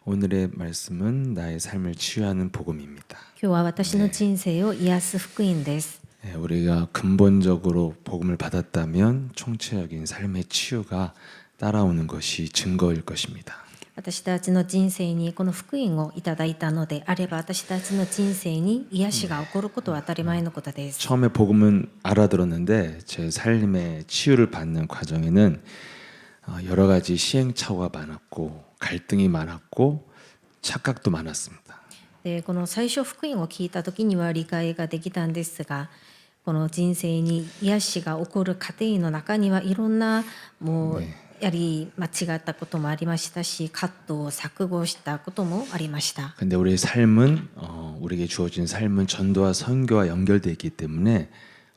오늘의 말씀은 나의 삶을 치유하는 복음입니다. 今日は私の人生を癒す福音です。 우리가 근본적으로 복음을 받았다면 총체적인 삶의 치유가 따라오는 것이 증거일 것입니다. 私たちの人生にこの福音をいただいたのであれば、私たちの人生に癒しが起こることは当たり前のことです。 처음에 복음은 알아들었는데 제 삶의 치유를 받는 과정에는 여러 가지 시행착오가 많았고 갈등이 많았고 착각도 많았습니다. でこの最初福音を聞いた時には理解ができたんですが、この人生に癒しが起こる過程の中にはいろんなもうやり間違ったこともありましたし、葛藤を錯誤したこともありました。 근데 우리의 삶은 우리에게 주어진 삶은 전도와 선교와 연결되어 있기 때문에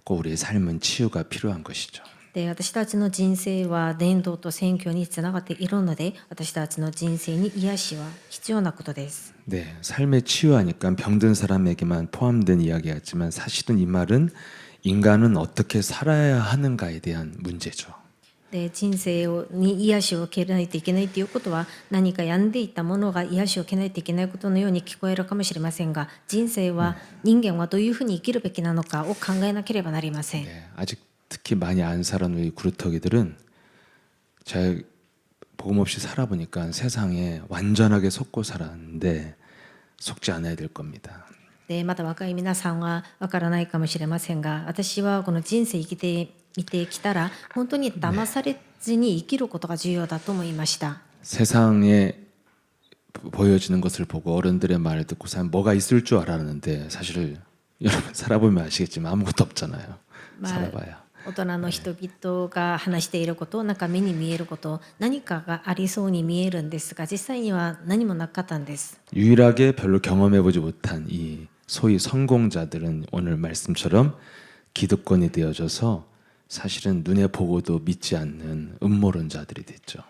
꼭 우리의 삶은 치유가 필요한 것이죠. で私たちの人生は伝道と宣教につながっているので、私たちの人生に癒しは必要なことです。 네, 삶의 치유하니까 병든 사람에게만 포함된 이야기 같지만 사실은 이 말은 인간은 어떻게 살아야 하는가에 대한 문제죠. で人生に癒しを受けないといけないということは、何か病んでいたものが癒しを受けないといけないことのように聞こえるかもしれませんが、人生は人間はどういうふうに生きるべきなのかを考えなければなりません。 네, 아직 특히 많이 안 살아온 우리 구루터기들은 제가 복음 없이 살아보니까 세상에 완전하게 속고 살았는데 속지 않아야 될 겁니다. でまた若い皆さんはわからないかもしれませんが、私はこの人生生きてみてきたら本当に騙されずに生きることが重要だと思いました。 세상에 보여지는 것을 보고 어른들의 말을 듣고 사람 뭐가 있을 줄 알았는데 사실 여러분 살아보면 아시겠지만 아무것도 없잖아요. 살아봐야. 大人の人々が話していること、なんか目に見えること、何かがありそうに見えるんですが、実際には何もなかったんです。 유일하게 별로 경험해보지 못한 이 소위 성공자들은 오늘 말씀처럼 기득권이 되어져서 사실은 눈에 보고도 믿지 않는 음모론자들이 됐죠.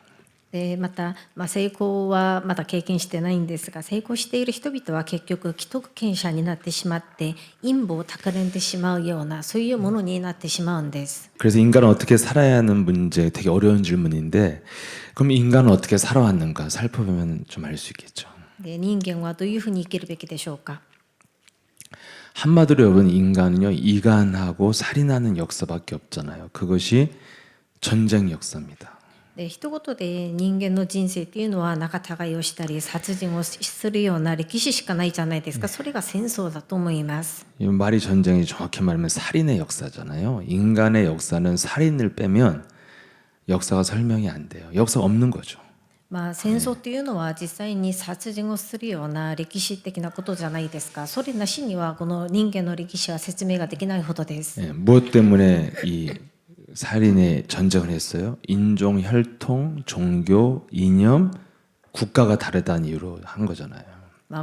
でまた、成功はまだ経験してないんですが、成功している人々は結局既得権者になってしまって陰謀を企んでしまうような、そういうものになってしまうんです。 그래서 인간은 어떻게 살아야 하는 문제 되게 어려운 질문인데 그럼 인간은 어떻게 살아왔는가 살펴보면 좀 알 수 있겠죠. で人間はどういうふうに生きるべきでしょうか。 한마디로 여러분 인간은요 이간하고 살인하는 역사밖에 없잖아요. 그것이 전쟁 역사입니다. で一言で人間の人生っていうのは仲違いをしたり殺人をするような歴史しかないじゃないですか。それが戦争だと思います。 이 말이 전쟁이 정확히 말하면 살인의 역사잖아요. 인간의 역사는 살인을 빼면 역사가 설명이 안 돼요. 역사가 없는 거죠. 戦争っていうのは実際に殺人をするような歴史的なことじゃないですか。それなしにはこの人間の歴史は説明ができないほどです。 무엇 때문에 이 살인의 전쟁을 했어요? 인종, 혈통, 종교, 이념, 국가가 다르다는 이유로 한 거잖아요.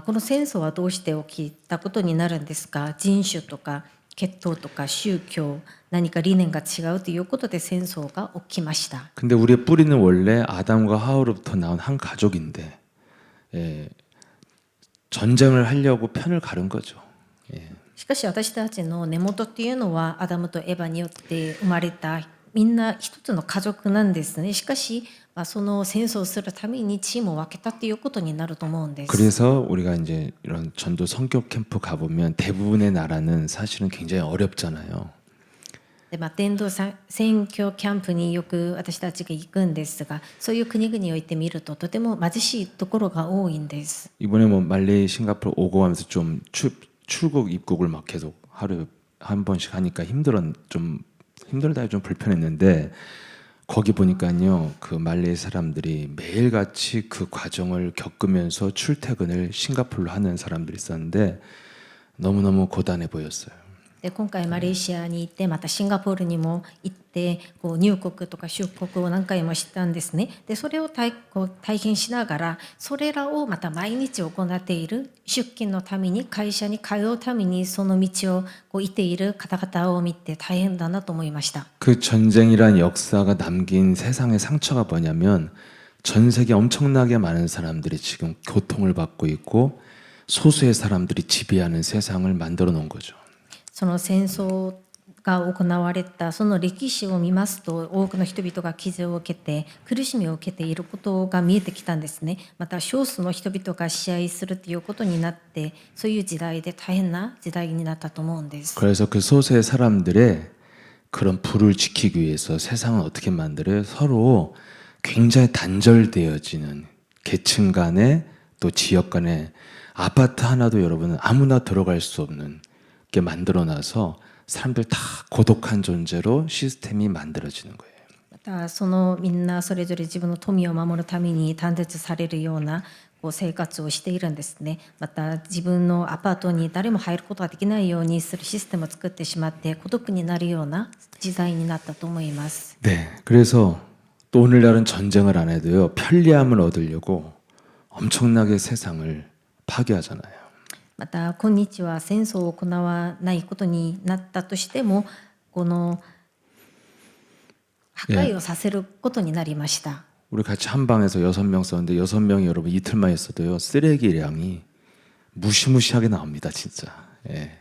この戦争はどうして起きたことになるんですか。人種とか血統とか宗教、何か理念が違うということで戦争が起きました。 근데 우리의 뿌리는 원래 아담과 하와로부터 나온 한 가족인데 전쟁을 하려고 편을 가른 거죠. しかし私たちの根元っていうのはアダムとエバによって生まれたみんな一つの家族なんですね。しかし、その戦争をするためにチームを分けたっていうことになると思うんです。 그래서 우리가 이제 이런 전도 성교 캠프 가보면 대부분의 나라는 사실은 굉장히 어렵잖아요. で伝道宣教キャンプによく私たちが行くんですが、そういう国々において見るととても貧しいところが多いんです。 이번에 뭐 말레이, 싱가포르 오고 하면서 좀 출국 입국을 막 계속 하루에 한 번씩 하니까 좀 힘들다 좀 불편했는데 거기 보니까요 그 말레이 사람들이 매일같이 그 과정을 겪으면서 출퇴근을 싱가포르로 하는 사람들이 있었는데 너무너무 고단해 보였어요. で今回マレーシアに行って、またシンガポールにも行って、入国とか出国を何回もしたんですね。でそれを体験しながら、それらをまた毎日行っている、出勤のために会社に通うためにその道を行っている方々を見て大変だなと思いました。 그 전쟁이란 역사가 남긴 세상의 상처가 뭐냐면 전 세계 엄청나게 많은 사람들이 지금 고통을 받고 있고 so수의 사람들이 지배하는 세상을 만들어 놓은 거죠. その戦争が行われたその歴史を見ますと、多くの人々が傷を受けて苦しみを受けていることが見えてきたんですね。また少数の人々が支配するということになって、そういう時代で大変な時代になったと思うんです。 그래서 그 소수의 사람들의 그런 부를 지키기 위해서 세상을 어떻게 만들어요? 서로 굉장히 단절되어지는 계층 간의 또 지역 간의 아파트 하나도 여러분 아무나 들어갈 수 없는 게 만들어놔서 사람들 다 고독한 존재로 시스템이 만들어지는 거예요. またそのみんなそれぞれ自分の富を守るために断絶されるようなこう生活をしているんですね。また自分のアパートに誰も入ることができないようにするシステムを作ってしまって孤独になるような時代になったと思います。 네, 그래서 또 오늘날은 전쟁을 안 해도요 편리함을 얻으려고 엄청나게 세상을 파괴하잖아요. また今日は戦争を行わないことになったとしてもこの破壊をさせることになりました。 우리 같이 한 방에서 6명 썼는데 6명이 여러분 이틀만 있어도요 쓰레기량이 무시무시하게 나옵니다 진짜. 예.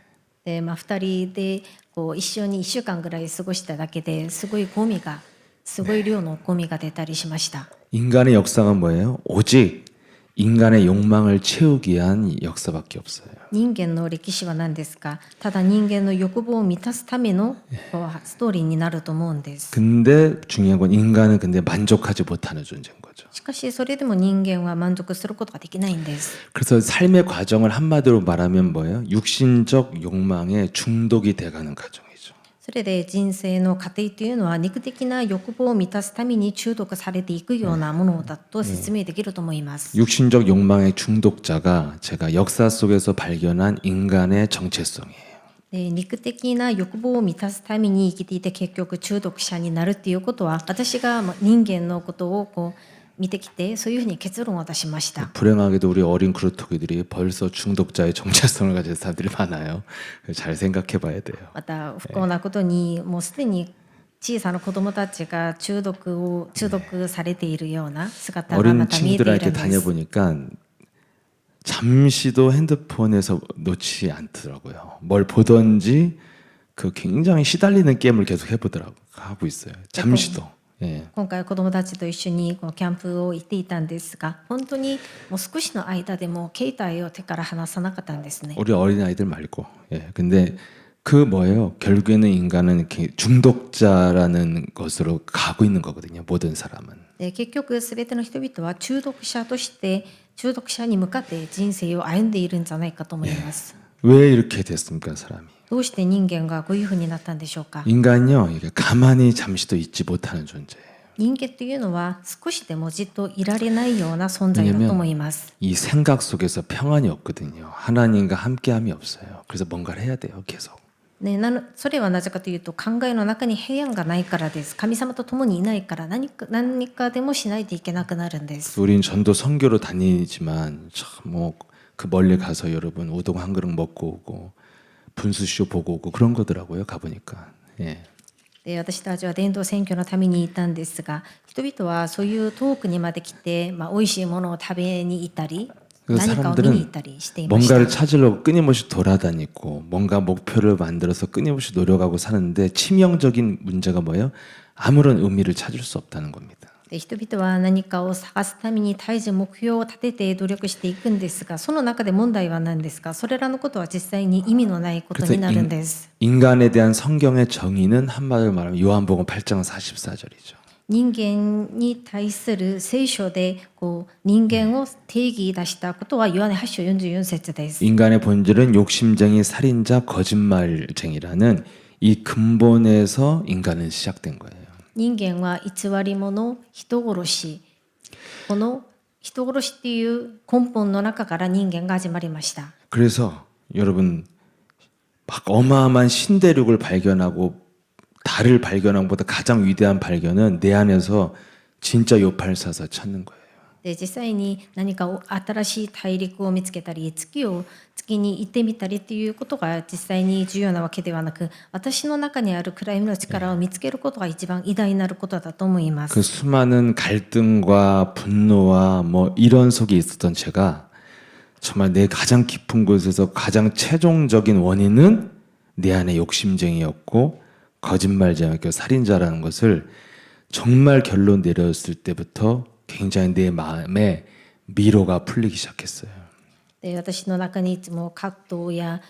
で2人でこう一緒に1週間ぐらい過ごしただけですごいゴミがすごい量のゴミが出たりしました。 인간의 역사가 뭐예요? 오직 인간의 욕망을 채우기 위한 역사밖에 없어요. 人間の歴史は何ですか。ただ人間の欲望を満たすためのこうストーリーになると思うんです。 근데 중요한 건 인간은 근데 만족하지 못하는 존재인 거죠. しかしそれでも人間は満足することができないんです。 그래서 삶의 과정을 한마디로 말하면 뭐예요? 육신적 욕망에 중독이 돼가는 과정이죠. それで人生の過程というのは肉的な欲望を満たすために中毒されていくようなものだと説明できると思います。 육신적 욕망의 중독자가 제가 역사 속에서 발견한 인간의 정체성이에요. で肉的な欲望を満たすために生きていて結局中毒者になるっていうことは私が人間のことをこう見てきてそういうふうに結論を出しました。 불행하게도 우리 어린 그루터기들이 벌써 중독자의 정체성을 가진 사람들이 많아요. 잘 생각해봐야 돼요. また不幸なことにもうすでに小さな子どもたちが中毒されているような姿がま 어린 た見えている 친구들한테 んです。 다녀보니까 잠시도 핸드폰에서 놓지 않더라고요. 뭘 보든지 그 굉장히 시달리는 게임을 계속 해보더라고 하고 있어요. 잠시도. 예. 今回子どもたちと一緒にこのキャンプを行っていたんですが本当にもう少しの間でも携帯を手から離さなかったんですね。 우리 어린 아이들 말고. 예. 근데 그 뭐예요? 결국에는 인간은 이렇게 중독자라는 것으로 가고 있는 거거든요. 모든 사람은. で結局全ての人々は中毒者として中毒者に向かって人生を歩んでいるんじゃないかと思います。 왜 이렇게 됐습니까, 사람이? どうして人間がこういうふうになったんでしょうか。 인간요, 이게 가만히 잠시도 있지 못하는 존재예요. 人間というのは少しでもじっといられないような存在だと思います。 이 생각 속에서 평안이 없거든요. 하나님과 함께함이 없어요. 그래서 뭔가를 해야 돼요, 계속. ね、それはなぜかというと考えの中に平安がないからです。神様と共にいないから何かでもしないといけなくなるんです。 우린 전도 선교로 다니지만 참 뭐 그 멀리 가서 여러분 우동 한 그릇 먹고 오고 분수쇼 보고 오고 그런 거더라고요. 가보니까. 예. で私たちは伝道選挙のためにいたんですが人々はそういう遠くにまで来て、美味しいものを食べに行ったり 그래서 何かを見に行ったりしていました。 뭔가를 찾으려고 끊임없이 돌아다니고 뭔가 목표를 만들어서 끊임없이 노력하고 사는데 치명적인 문제가 뭐예요? 아무런 의미를 찾을 수 없다는 겁니다. で人々は何かを探すために絶えず目標を立てて努力していくんですがその中で問題は何ですか。それらのことは実際に意味のないことになるんです。 인간에 대한 성경의 정의는 한마디로 말하면 요한복음 8장 44절이죠. 人間に対する聖書でこう人間を定義出したことはヨハネ8章44節です。 인간의 본질은 욕심쟁이, 살인자, 거짓말쟁이라는 이 근본에서 인간은 시작된 거예요. 人間は偽り者、人殺し、この人殺しっていう根本の中から人間が始まりました。 그래서 여러분 막 어마어마한 신대륙을 발견하고 달을 발견한 것보다 가장 위대한 발견은 내 안에서 진짜 요팔사사 찾는 거예요. で実際に何か新しい大陸を見つけたり月に行ってみたりっていうことが実際に重要なわけではなく私の中にある暗闇の力を見つけることが一番偉大になることだと思います。 그 수많은 갈등과 분노와 뭐 이런 속에 있었던 제가 정말 내 가장 깊은 곳에서 가장 최종적인 원인은 내 안에 욕심쟁이였고 거짓말쟁이, 그 살인자라는 것을 정말 결론 내렸을 때부터 굉장히 내 마음에 미로가 풀리기 시작했어요. で私の中にいつも葛藤や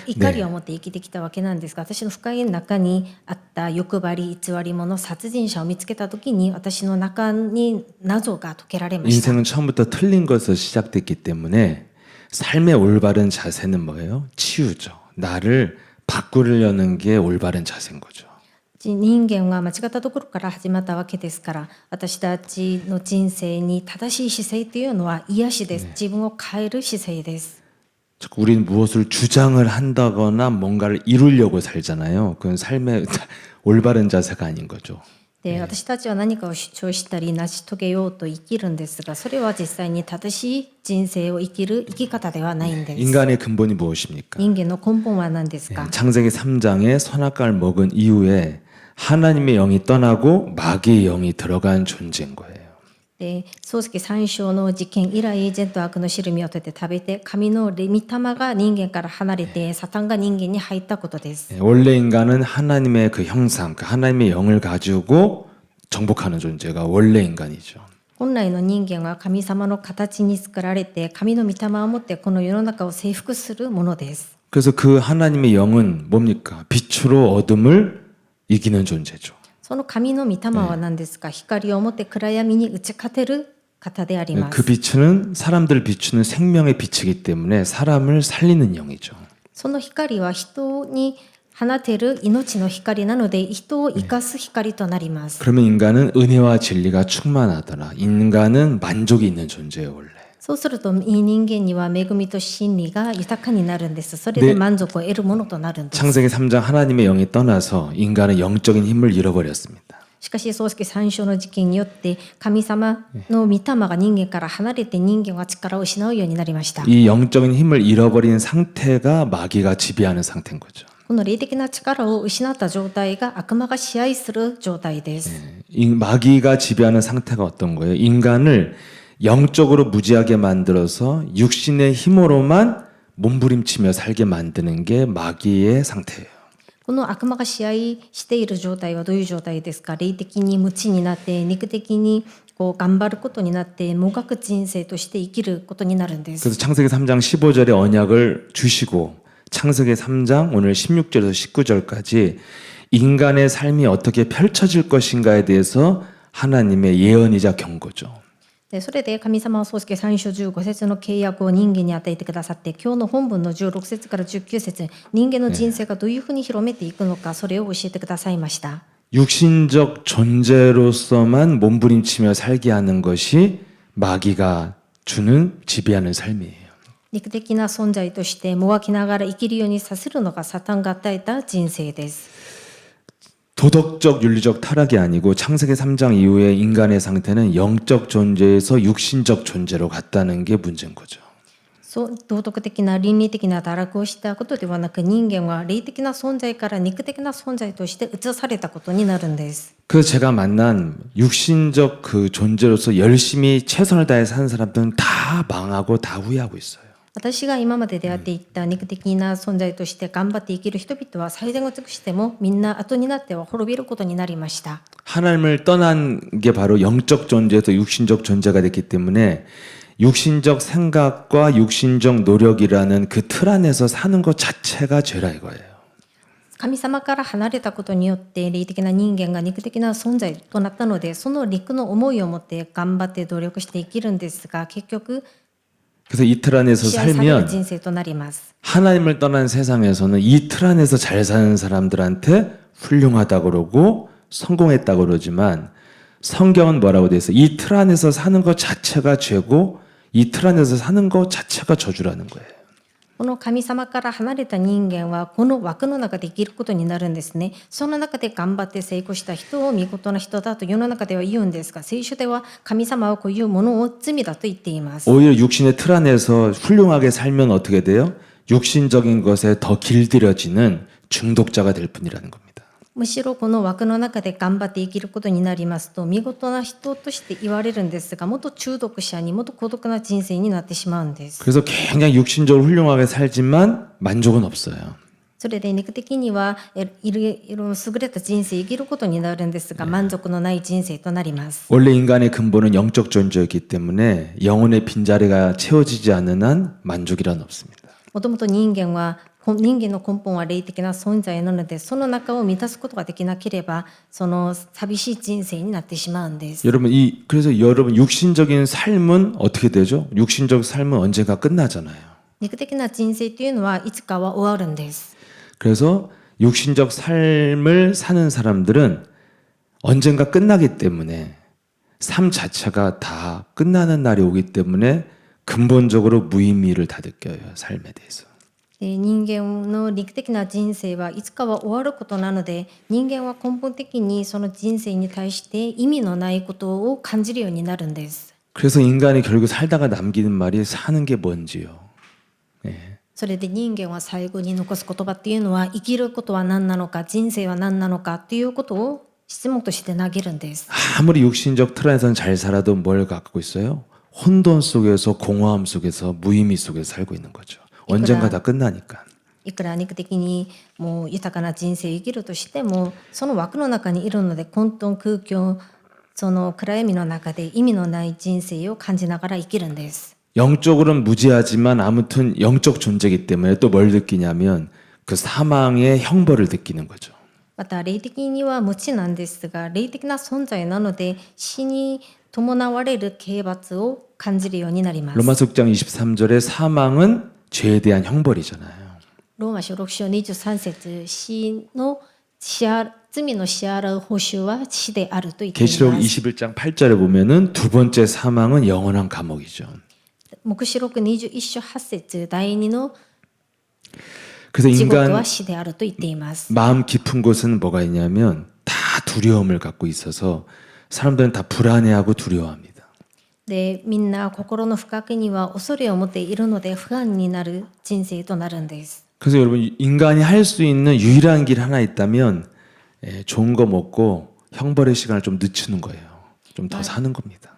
怒りを持って生きてきたわけなんですが、私の深い中にあった欲張り偽り者殺人者を見つけた時に私の中に謎が解けられました。 인생은 처음부터 틀린 것에서 시작됐기 때문에 삶의 올바른 자세는 뭐예요? 치유죠. 나를 바꾸려는 게 올바른 자세인 거죠. 人間は間違ったところから始まったわけですから、私たちの人生に正しい姿勢というのは癒しです。自分を変える姿勢です。 자꾸 우리는 무엇을 주장을 한다거나 뭔가를 이루려고 살잖아요. 그건 삶의 올바른 자세가 아닌 거죠. で私たちは何かを主張したり成し遂げようと生きるんですが、それは実際に正しい人生を生きる生き方ではないんです。 인간의 근본이 무엇입니까? 人間の根本は何ですか？ 창세기 3장에 선악과를 먹은 이후에 하나님의 영이 떠나고 마귀의 영이 들어간 존재인 거예요. で漱石三章の事件以来、善と悪の汁味を取って食べて、神の御霊が人間から離れて、サタンが人間に入ったことです。 원래 인간은 하나님의 그 형상, 그 하나님의 영을 가지고 정복하는 존재가 원래 인간이죠. 本来の人間は神様の形に作られて、神の御霊を持ってこの世の中を征服するものです。 그래서 그 하나님의 영은 뭡니까? 빛으로 어둠을 이기는 존재죠. その神の御霊は何ですか？光を持って暗闇に打ち勝てる方でありま 그 す。 빛은 사람들을 비추는 생명의 빛이기 때문에 사람을 살리는 영이죠. その光は人に放てる命の光なので、人を生かす光となります。 그러면 인간은 은혜와 진리가 충만하더라. 인간은 만족이 있는 존재예요, 원래. そうするといい人間には恵みと真理が豊かになるんです。それで満足を得るものとなるんです。 창세기 3장 하나님의 영이 떠나서 인간은 영적인 힘을 잃어버렸습니다. しかし漱石三章の事件によって神様の御霊が人間から離れて、人間は力を失うようになりました。 이 영적인 힘을 잃어버린 상태가 마귀가 지배하는 상태인 거죠. この霊的な力を失った状態が悪魔が支配する状態です。 마귀가 지배하는 상태가 어떤 거예요? 인간을 영적으로 무지하게 만들어서 육신의 힘으로만 몸부림치며 살게 만드는 게 마귀의 상태예요. この悪魔が支配している状態はどういう状態ですか？霊的に無知になって、肉的に頑張ることになって、もがく人生として生きることになるんです。 그래서 창세기 3장 15절의 언약을 주시고 창세기 3장 오늘 16절에서 19절까지 인간의 삶이 어떻게 펼쳐질 것인가에 대해서 하나님의 예언이자 경고죠. でそれで神様は漱石三章15節の契約を人間に与えてくださって、今日の本文の16節から19節、人間の人生がどういうふうに広めていくのか、それを教えてくださいました。 육신적 존재로서만 몸부림치며 살게 하는 것이 마귀가 주는 지배하는 삶이에요. 肉的な存在としてもがきながら生きるようにさせるのがサタンが与えた人生です。 도덕적 윤리적 타락이 아니고 창세기 3장 이후에 인간의 상태는 영적 존재에서 육신적 존재로 갔다는 게 문제인 거죠. そう道徳的な倫理的な堕落をしたことではなく、人間は霊的な存在から肉的な存在として移されたことになるんです。 그래서 제가 만난 육신적 그 존재로서 열심히 최선을 다해 사는 사람들은 다 망하고 다 후회하고 있어요. 私が今まで出会っていった肉的な存在として頑張って生きる人々は最善を尽くしてもみんな後になっては滅びることになりました。 하나님을 떠난 게 바로 영적 존재에서 육신적 존재가 됐기 때문에 육신적 생각과 육신적 노력이라는 그 틀 안에서 사는 것 자체가 죄라 이거예요. 神様から離れたことによって霊的な人間が肉的な存在となったので、その肉の思いを持って頑張って努力して生きるんですが、結局 그래서 이 틀 안에서 支配される 살면 人生となります。 하나님을 떠난 세상에서는 이 틀 안에서 잘 사는 사람들한테 훌륭하다 그러고 성공했다 그러지만 성경은 뭐라고 돼 있어요? 이 틀 안에서 사는 것 자체가 죄고 이 틀 안에서 사는 것 자체가 저주라는 거예요. この神様から離れた人間はこの枠の中で生きることになるんですね。その中で頑張って成功した人を見事な人だと世の中では言うんですが、聖書では神様はこういうものを罪だと言っています。 오히려 육신의 틀 안에서 훌륭하게 살면 어떻게 돼요? 육신적인 것에 더 길들여지는 중독자가 될 뿐이라는 겁니다. むしろこの枠の中で頑張って生きることになりますと、見事な人として言われるんですが、もっと中毒者にもっと孤独な人生になってしまうんです。 그래서 굉장히 육신적으로 훌륭하게 살지만 만족은 없어요. それで肉的にはいろいろ優れた人生を生きることになるんですが、満足のない人生となります。 원래 인간의 근본은 영적 존재였기 때문에 영혼의 빈자리가 채워지지 않는 한 만족이란 없습니다. もともと人間の根本は霊的な存在なので、その中を満たすことができなければ、その寂しい人生になってしまうんです。 그래서 여러분 육신적인 삶은 어떻게 되죠? 육신적 삶은 언젠가 끝나잖아요. 肉的な人生というのはいつかは終わるんです。 그래서 육신적 삶을 사는 사람들은 언젠가 끝나기 때문에 삶 자체가 다 끝나는 날이 오기 때문에 근본적으로 무의미를 다 느껴요. 삶에 대해서. 人間の肉的な人生はいつかは終わることなので、人間は根本的にその人生に対して意味のないことを感じるようになるんです。 그래서 인간이 결국 살다가 남기는 말이 사는 게 뭔지요. 예. それで人間は最後に残す言葉っていうのは、生きることは何なのか、人生は何なのかっていうことを質問として投げるんです。 아무리 육신적 틀 안에서는 잘 살아도 뭘 갖고 있어요? 혼돈 속에서 공허함 속에서 무의미 속에서 살고 있는 거죠. 언젠가 다 끝나니까. いくら肉的にもう豊かな人生を生きるとしても、その枠の中にいるので混沌空虚、その暗闇の中で意味のない人生を感じながら生きるんです。 영적으로는 무지하지만 아무튼 영적 존재이기 때문에 또 뭘 느끼냐면 그 사망의 형벌을 느끼는 거죠. また霊的には無知なんですが、霊的な存在なので死に伴われる刑罰を感じるようになります。 로마서 6장 23절에 사망은 죄에 대한 형벌이잖아요. ローマ書6章23節、死の罪の支払う報酬は死であると言ってい 계시록 ます。 21장 8절에 보면은 두 번째 사망은 영원한 감옥이죠. 黙示録21章8節、第2の 그래서 地獄 인간 は死であると言っています。 마음 깊은 곳은 뭐가 있냐면 다 두려움을 갖고 있어서 사람들은 다 불안해하고 두려워합니다. で、みんな心の深くには恐れを持っているので不安になる人生となるんです。 그래서 여러분 인간이 할 수 있는 유일한 길 하나 있다면 좋은 거 먹고 형벌의 시간을 좀 늦추는 거예요. 좀 더 사는 겁니다.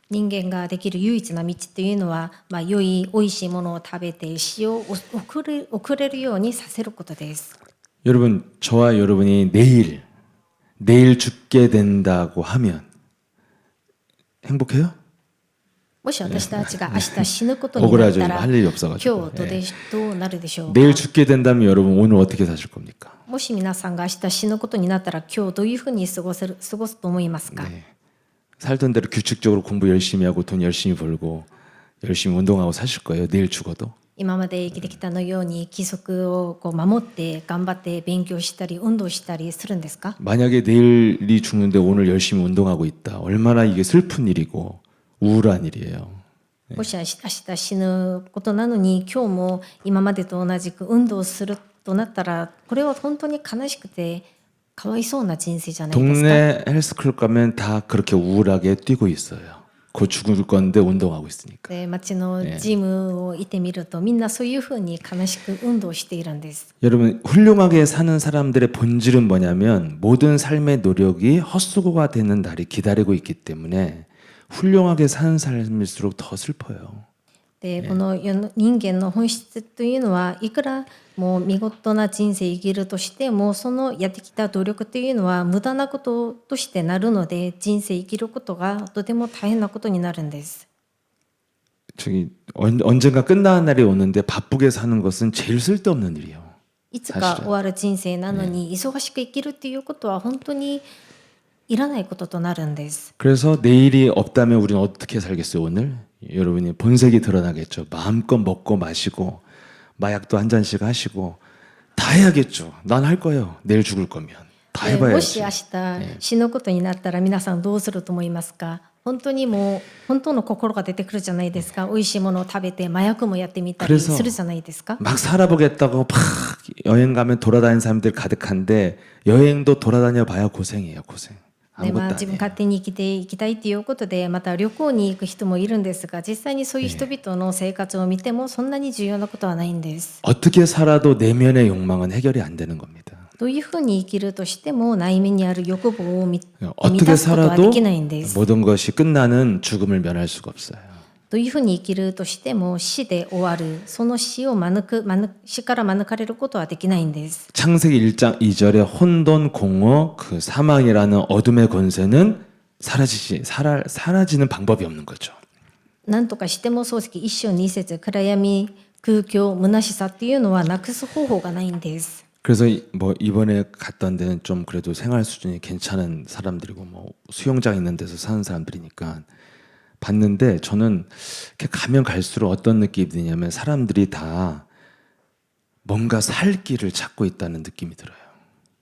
人間ができる唯一な道というのは、良い美味しいものを食べて死を遅れるようにさせることです。 여러분 저와 여러분이 내일 죽게 된다고 하면 행복해요? もし私たちが明日死ぬことになったら、 억울하죠. 할 일이 없어가지고. 今日どうなるでしょうか。 내일 죽게 된다면 여러분 오늘 어떻게 사실 겁니까? もし皆さんが明日死ぬことになったら、今日どういうふうに過ごすと思いますか。 네. 살던 대로 규칙적으로 공부 열심히 하고 돈 열심히 벌고 열심히 운동하고 사실 거예요. 내일 죽어도. 今まで生きてきたのように規則を守って頑張って勉強したり運動したりするんですか。 만약에 내일이 죽는데 오늘 열심히 운동하고 있다. 얼마나 이게 슬픈 일이고 우울한 일이에요. もし明日死ぬことなのに今日も今までと同じく運動するとなったら、これは本当に悲しくてかわいそうな人生じゃないですか。 동네 헬스클럽 가면 다 그렇게 우울하게 뛰고 있어요. 곧 죽을 건데 운동하고 있으니까. で、町のジムを行ってみると、みんなそういうふうに悲しく運動しているんです。 여러분 훌륭하게 사는 사람들의 본질은 뭐냐면 모든 삶의 노력이 헛수고가 되는 날이 기다리고 있기 때문에 훌륭하게 사는 삶일수록 더 슬퍼요. で、この人間の本質というのは、いくらもう見事な人生を生きるとしても、そのやってきた努力というのは無駄なこととしてなるので、人生生きることがとても大変なことになるんです。 언젠가 끝나는 날이 오는데 바쁘게 사는 것은 제일 쓸데없는 일이에요. いつか終わる人生なのに忙しく生きるっていうことは本当にいらないこととなるんです。 그래서 내일이 없다면 우리는 어떻게 살겠어요? 오늘 여러분이 본색이 드러나겠죠. 마음껏 먹고 마시고 마약도 한 잔씩 하시고 다 해야겠죠. 난 할 거예요. 내일 죽을 거면 다 もし 해봐야지. 明日死ぬことになったら皆さんどうすると思いますか。本当にもう本当の心が出てくるじゃないですか。美味しいものを食べて麻薬もやってみたりするじゃないですか。 막 살아보겠다고 막 여행 가면 돌아다니는 사람들 가득한데 여행도 돌아다녀 봐야 고생이에요. 고생. で、 아무것도 自分 아니에요. 勝手に生きていきたいということで、また旅行に行く人もいるんですが、実際にそういう人々の生活を見てもそんなに重要なことはないんです。 어떻게 살아도 내면의 욕망은 해결이 안 되는 겁니다. どういうふうに生きるとしても内面にある欲望を満 어떻게 たすことはで 살아도 きないんです。 모든 것이 끝나는 죽음을 면할 수가 없어요. どういうふうに生きるとしても死で終わる、その死を死から免れることはできないんです。 창세기 1장 2절에 혼돈 공허 그 사망이라는 어둠의 권세는 사라지는 방법이 없는 거죠. 何とかしても漱石一章二節暗闇空虚虚しさっていうのはなくす方法がないんです。 그래서 뭐 이번에 갔던 데는 좀 그래도 생활 수준이 괜찮은 사람들이고 뭐 수영장 있는 데서 사는 사람들이니까 봤는데 저는 이렇게 가면 갈수록 어떤 느낌이 드냐면 사람들이 다 뭔가 살 길을 찾고 있다는 느낌이 들어요.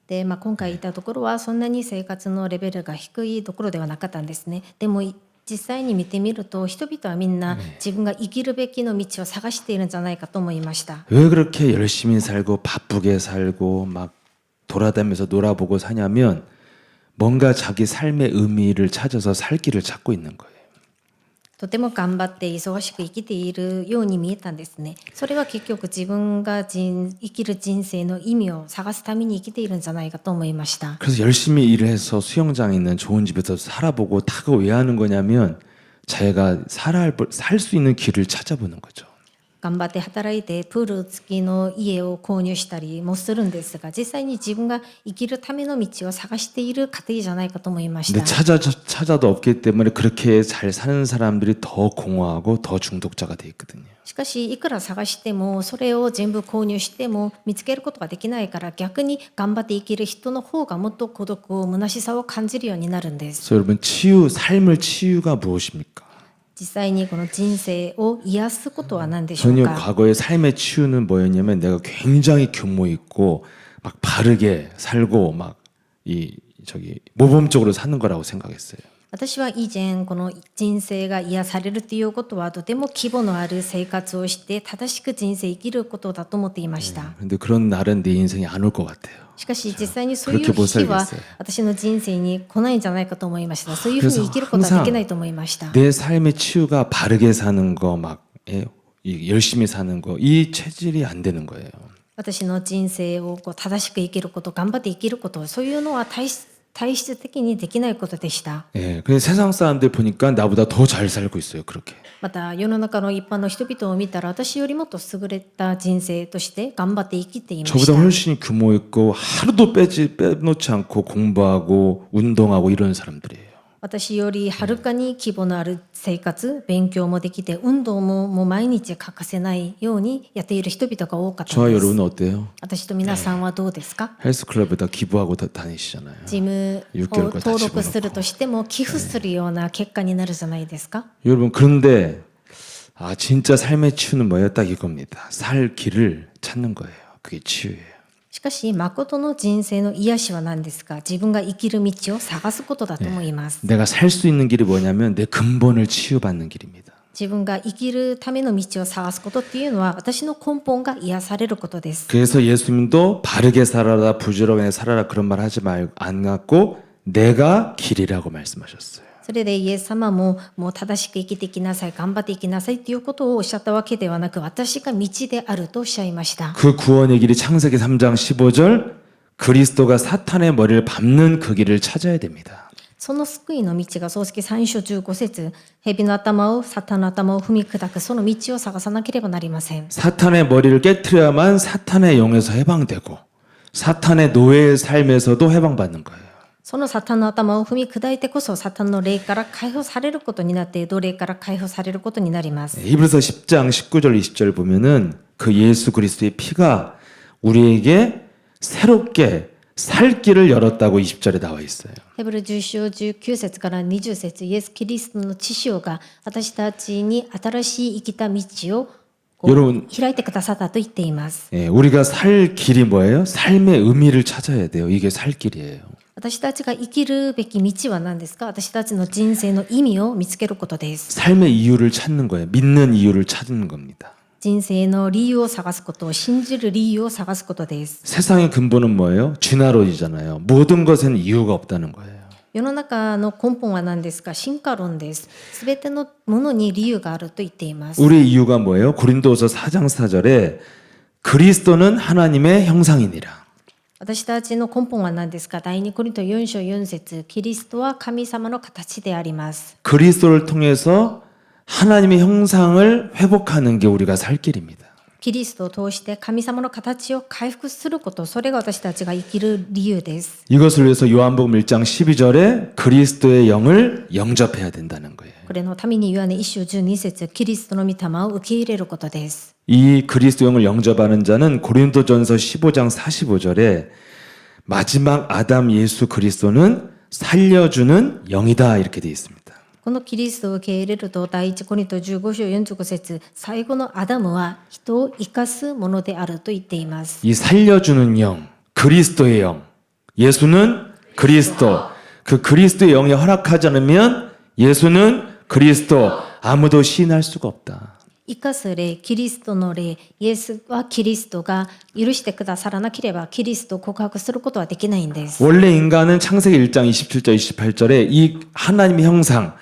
で、今回いたところはそんなに生活のレベルが低いところではなかったんですね。でも実際に見てみると人々はみんな自分が生きるべきの道を探しているんじゃないかと思いました。 왜 그렇게 열심히 살고 바쁘게 살고 막 돌아다니면서 놀아보고 사냐면 뭔가 자기 삶의 의미를 찾아서 살 길을 찾고 있는 거예요. とても頑張って忙しく生きているように見えたんですね。それは結局自分が生きる人生の意味を探すために生きているんじゃないかと思いました。 그래서 열심히 일을 해서 수영장에 있는 좋은 집에서 살아보고 다 그거 왜 하는 거냐면 자기가 살 수 있는 길을 찾아보는 거죠. 頑張って働いてプール付きの家を購入したりもするんですが、実際に自分が生きるための道を探している過程じゃないかと思いまし 근데 た。 찾아도 없기 때문에 그렇게 잘 사는 사람들이 더 공허하고 더 중독자가 돼 있거든요. しかしいくら探してもそれを全部購入しても見つけることができないから、逆に頑張って生きる人の方がもっと孤独を虚しさを感じるようになるんです。 그래서 여러분 삶을 치유가 무엇입니까? 実際にこの人生を癒すことは何でしょう 저는 か。 과거의 삶의 치유는 뭐였냐면 내가 굉장히 규모 있고 막 바르게 살고 막 모범적으로 사는 거라고 생각했어요. 私は以前この人生が癒されるということはとても規模のある生活をして正しく人生生きることだと思っていました。 근데 그런 날은 내 인생에 안 올 것 같아요. しかし実際にそういう日は私の人生に来ないんじゃないかと思いました。そういうふうに生きることはできないと思いました。 내 삶의 치유가 바르게 사는 거 막 열심히 사는 거 이 체질이 안 되는 거예요. 私の人生を正しく生きること、頑張って生きること、そういうのは体質的にできないことでした。 예, 근데 세상 사람들 보니까 나보다 더 잘 살고 있어요. 그렇게. また世の中の一般の人々を見たら私よりもっと優れた人生として頑張って生きていまし 저보다 た。 훨씬 규모 있고 하루도 빼놓지 않고 공부하고 운동하고 이런 사람들이에요. 私よりはるかに規模のある生活、勉強もできて運動ももう毎日欠かせないようにやっている人々が多かった 저와 です。 여러분은 어때요? 私と皆さんはどうですか？ 헬스클럽에다 기부하고 다니시잖아요. ジムを登録するとしても寄付するような結果になるじゃないですか？ 여러분 그런데 진짜 삶의 치유는 뭐예요? 딱 이겁니다. 살 길을 찾는 거예요. 그게 치유예요. しかし誠の人生の癒しは何ですか？自分が生きる道を探すことだと思います。 내가 살 수 있는 길이 뭐냐면 내 근본을 치유받는 길입니다. 自分が生きるための道を探すことっていうのは私の根本が癒されることです。 그래서 예수님도 바르게 살아라 부지런하게 살아라 그런 말 하지 말고 안 갖고 내가 길이라고 말씀하셨어요. それでイエス様ももう正しく生きていきなさい、頑張っていきなさいということをおっしゃったわけではなく、私が道であるとおっしゃいました。 그 구원의 길이 창세기 3장 15절 그리스도가 사탄의 머리를 밟는 그 길을 찾아야 됩니다. その救いの道が創世記3章15節、蛇の頭をサタンの頭を踏み砕くその道を探さなければなりません。 사탄의 머리를 깨트려야만 사탄의 영에서 해방되고 사탄의 노예의 삶에서도 해방받는 거예요. そのサタンの頭を踏み砕いてこそサタンの霊から解放されることになって奴隷から解放されることになります。 히브리서 10장 19절 20절 보면은 그 예수 그리스도의 피가 우리에게 새롭게 살 길을 열었다고 20절에 나와 있어요. ヘブル10章19節から20節、イエス・キリストの血潮が私たちに新しい生きた道を開いてくださったと言っています。 우리가 살 길이 뭐예요? 삶의 의미를 찾아야 돼요. 이게 살 길이에요. 私たちが生きるべき道は何ですか？私たちの人生の意味を見つけることです。 삶의 이유를 찾는 거예요. 믿는 이유를 찾는 겁니다. 人生の理由を探すこと、信じる理由を探すことです。 세상의 근본은 뭐예요? 진화론이잖아요. 모든 것에는 이유가 없다는 거예요. 世の中の根本は何ですか？進化論です。すべてのものに理由があると言っています。 우리의 이유가 뭐예요? 고린도서 4장 4절에 그리스도는 하나님의 형상이니라. 私たちの根本は何ですか？第2コリント4章4節、キリストは神様の形であります。 그리스도를 통해서 하나님의 형상을 회복하는 게 우리가 살 길입니다. キリストを通して神様の形を回復すること、それが私たちが生きる理由です。 이것을 위해서 요한복음 1장 12절에 그리스도의 영을 영접해야 된다는 거예요. これのためにヨハネ1章12節キリストの御霊を受け入れることです。 이 그리스도 영을 영접하는 자는 고린도전서 15장 45절에 마지막 아담 예수 그리스도는 살려주는 영이다 이렇게 되어 있습니다. このキリストを受け入れると第一コリント15章45節最後のアダムは人を生かすものであると言っています。 이 살려주는 영, 그리스도의 영, 예수는 그리스도, 그 그리스도의 영이 허락하지 않으면 예수는 그리스도, 아무도 시인할 수가 없다. 生かす霊、キリストの霊、イエスはキリストが許してくださらなければキリストを告白することはできないんです。 원래 인간은 창세기 1장 27절 28절에 이 하나님의 형상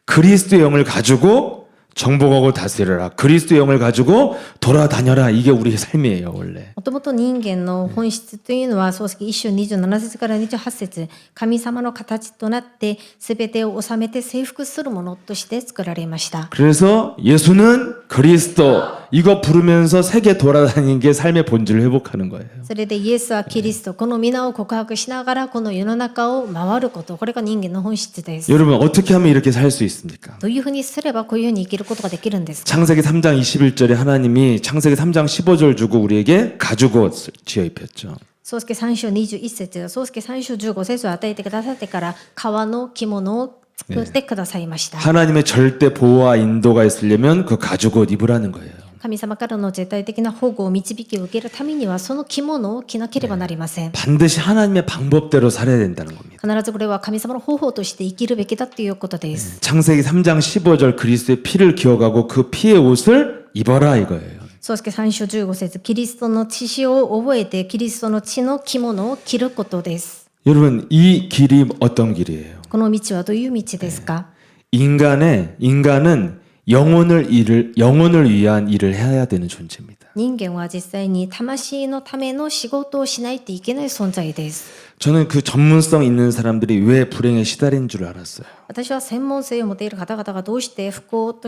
그리스도의 영을 가지고 정복하고 다스려라. 그리스도의 영을 가지고 돌아다녀라. 이게 우리의 삶이에요, 원래. もともと人間の本質というのは創世記1章27節から28節神様の形となって全てを治めて征服するものとして作られました。 그래서 예수는 그리스도 이거 부르면서 세계 돌아다니는 게 삶의 본질을 회복하는 거예요. それでイエスはキリスト、この皆を告白しながらこの世の中を回ること、これが人間の本質です。 여러분 어떻게 하면 이렇게 살 수 있습니까? どういうふうにすればこういうふうに生きることができるんですか。 창세기 3장 21절에 하나님이 창세기 3장 15절 주고 우리에게 가죽옷 지어 입혔죠. 創世記3章21節、創世記3章15節を与えてくださってから革の着物を作ってくださいました。 하나님의 절대 보호와 인도가 있으려면 그 가죽옷 입으라는 거예요. 神様からの絶対的な保護を導きを受けるためにはその着物を着なければなりません。 반드시 하나님의 방법대로 살아야 된다는 겁니다. 必ずこれは神様の方法として生きるべきだということです。 창세기 3장 15절 그리스도의 피를 기억하고 그 피의 옷을 입어라 이거예요. 創世記3章15節キリストの血潮を覚えてキリストの血の着物を着ることです。 여러분 이 길이 어떤 길이에요? この道はどういう道ですか。 인간은 영혼을 위한 일을 해야 되는 존재입니다. 人間は実際に魂のための仕事をしないといけない存在です。 저는 그 전문성 있는 사람들이 왜 불행에 시달린 줄 알았어요. 私は専門性を持っている方々がどうして不幸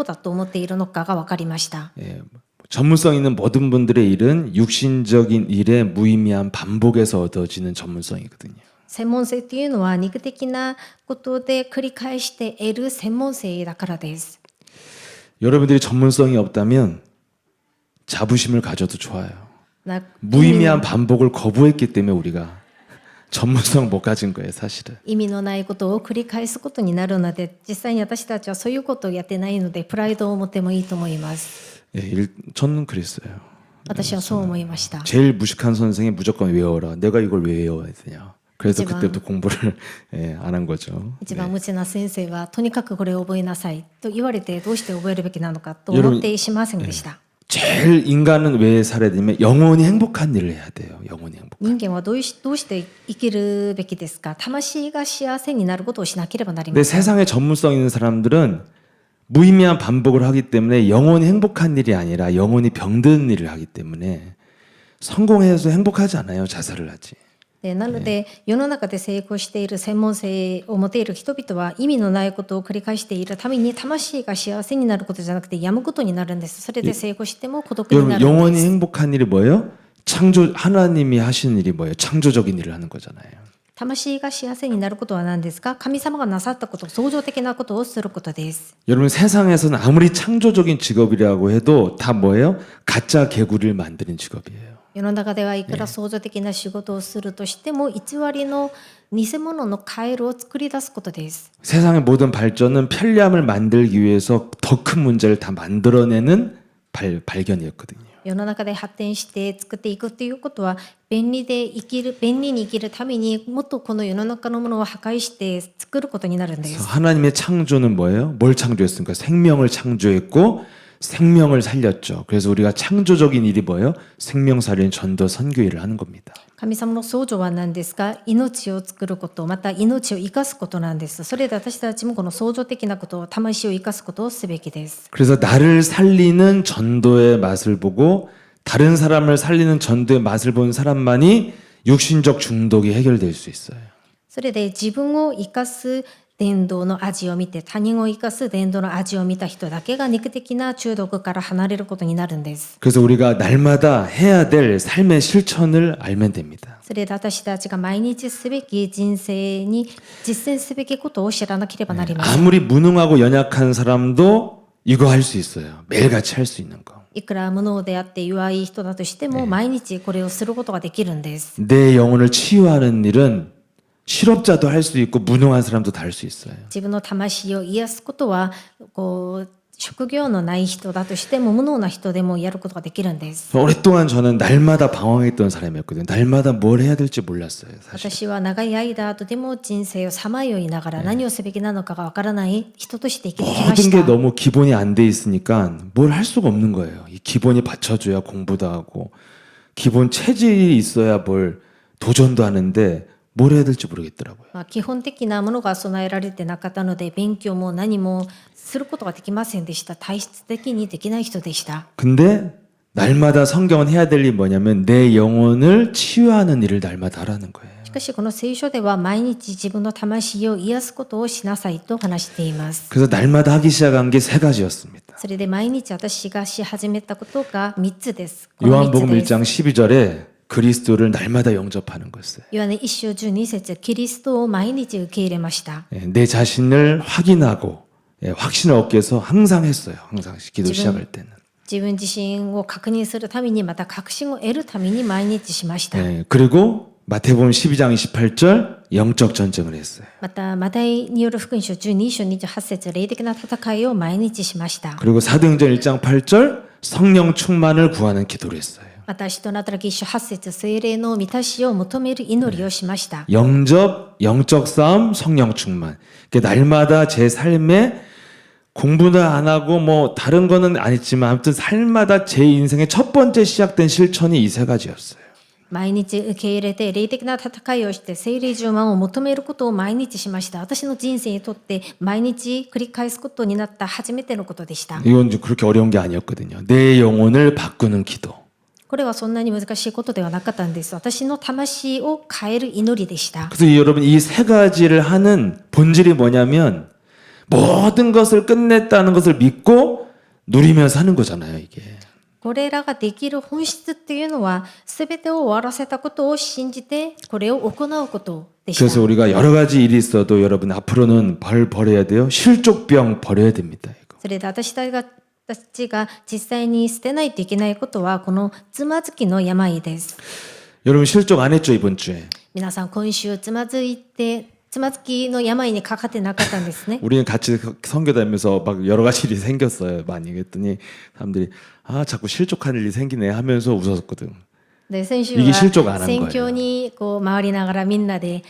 だと思っているのかが分かりました。 예, 전문성 있는 모든 분들의 일은 육신적인 일의 무의미한 반복에서 얻어지는 전문성이거든요. 専門性というのは肉的なことで繰り返して得る専門性だからです。 여러분들이 전문성이 없다면 자부심을 가져도 좋아요. な 무의미한 반복을 거부했기 때문에 우리가 전문성 못 가진 거예요, 사실은. 意味のないことを繰り返すことになるので実際に私たちはそういうことをやってないのでプライドを持ってもいいと思います。 예, 저는 그랬어요. 私はそう思いました。 제일 무식한 선생이 무조건 외워라. 내가 이걸 왜 외워야 되냐. 그래서 하지만- 그때부터 공부를 안 한 거죠. 一番無知な先生はとにかくこれを覚えなさいと言われてどうして覚えるべきなのかと思ってしませんでした。 제일 인간은 왜 살아야 되냐면 영원히 행복한 일을 해야 돼요. 영원히 행복. 人間はどうして生きるべきですか。魂が幸せになることをしなければなり 근데 ません。 세상에 전문성 있는 사람들은 무의미한 반복을 하기 때문에 영원히 행복한 일이 아니라 영원히 병드는 일을 하기 때문에 성공해서 행복하지 않아요. 자살을 하지. でなので世の中で成功している専門性を持っている人々は意味のないことを繰り返しているために魂が幸せになることじゃなくて病むことになるんです。それで成功しても孤独にな 여러분 るん 영원히 です。 행복한 일이 뭐예요? 하나님이 하시는 일이 뭐예요? 창조적인 일을 하는 거잖아요. 魂が幸せになることは何ですか。神様がなさったこと、創造的なことをすることです。 여러분 세상에서는 아무리 창조적인 직업이라고 해도 다 뭐예요? 가짜 개구리를 만드는 직업이에요. 世の中ではいくら創造的な仕事をするとしても偽りの偽物のカエルを作り出すことです。 세상의 모든 발전은 편리함을 만들기 위해서 더 큰 문제를 다 만들어내는 발견이었거든요. 世の中で発展して作っていくということは便利に生きるためにもっとこの世の中のものを破壊して作ることになるんです。 하나님의 창조는 뭐예요? 뭘 창조했습니까? 생명을 창조했고 생명을 살렸죠. 그래서 우리가 창조적인 일이 뭐예요? 생명 살린 전도 선교 일을 하는 겁니다. 神様の創造は何ですか。命を作ること、また命を生かすことなんです。それで私たちもこの創造的なこと、魂を生かすことをすべきです。 그래서 나를 살리는 전도의 맛을 보고 다른 사람을 살리는 전도의 맛을 본 사람만이 육신적 중독이 해결될 수 있어요. それで自分を生かす伝道の味を見て、他人を生かす伝道の味を見た人だけが肉的な中毒から離れることになるんです。 그래서 우리가 날마다 해야 될 삶의 실천을 알면 됩니다. それで私たちが毎日すべき人生に実践すべきことを知らなければなりません。 아무리 무능하고 연약한 사람도 이거 할 수 있어요. 매일같이 할 수 있는 거. いくら無能であって弱い人だとしても毎日これをすることができるんです。 내 영혼을 치유하는 일은 실업자도 할 수 있고 무능한 사람도 다 할 수 있어요. 自分の魂を癒すことは職業のない人だとしても無能な人でもやることができるんです。 오랫동안 저는 날마다 방황했던 사람이었거든요. 날마다 뭘 해야 될지 몰랐어요. 사실. 私は長い間とても人生をさまよいながら何をすべきなのかがわからない人として生きてきま 모든 し 게 た。 너무 기본이 안 돼 있으니까 뭘 할 수가 없는 거예요. 이 기본이 받쳐줘야 공부도 하고 기본 체질이 있어야 뭘 도전도 하는데 뭘 해야 될지 모르겠더라고요. 基本的なものが備えられてなかったので勉強も何もすることができませんでした。体質的にできない人でした。 근데 날마다 성경은 해야 될 일이 뭐냐면 내 영혼을 치유하는 일을 날마다 하라는 거예요. しかしこの聖書では毎日自分の魂を癒すことをしなさいと話しています。 그래서 날마다 하기 시작한 게 세 가지였습니다. それで毎日私がし始めたことが3つです。この3 요한복음 つです。 1장 12절에 그리스도를 날마다 영접하는 것을 ヨハネ1章12節キリストを毎日受け入れました。 내 자신을 확인하고 확신을 얻기 위해서 항상 했어요. 항상 기도 시작할 때는. 自分自身を確認するためにまた確信を得るために毎日しました。 그리고 마태복음 12장 28절 영적 전쟁을 했어요. またマタイによる福音書12章28節霊的な戦いを毎日しました。 그리고 사도행전 1장 8절 성령 충만을 구하는 기도를 했어요. また使徒の働き1章8節聖霊の満たしを求める祈りをしました。 영적 싸움, 성령 충만. 날마다 제 삶에 공부도 안 하고 뭐 다른 거는 안 했지만 아무튼 삶마다 제 인생의 첫 번째 시작된 실천이 이 세 가지였어요. 毎日受け入れて霊的な戦いをして聖霊充満を求めることを毎日しました。私の人生にとって毎日繰り返すことになった初めてのことでした。 이건 그렇게 어려운 게 아니었거든요. 내 영혼을 바꾸는 기도. これはそんなに難しいことではなかったんです。私の魂を変える祈りでした。 그래서 여러분 이 세 가지를 하는 본질이 뭐냐면 모든 것을 끝냈다는 것을 믿고 누리면서 하는 거잖아요, 이게. これらができる本質っていうのは全てを終わらせたことを信じてこれを行うことでした。 그래서 우리가 여러 가지 일이 있어도 여러분 앞으로는 버려야 돼요. 실족병 버려야 됩니다, 이거. それで私たちが実際に捨てないといけないことはこのつまずきの病です。 여러분 실족 안 했죠, 이번 주에? 皆さん今週つまずきの病にかかってなかったんですね。 우리는 같이 선교 다니면서 막 여러 가지 일이 생겼어요, 많이. 그랬더니 사람들이 아, 자꾸 실족한 일이 생기네 하면서 웃었거든. で先週 이게 は 실족 안 한 宣 거예요. 教に回りながらみんなで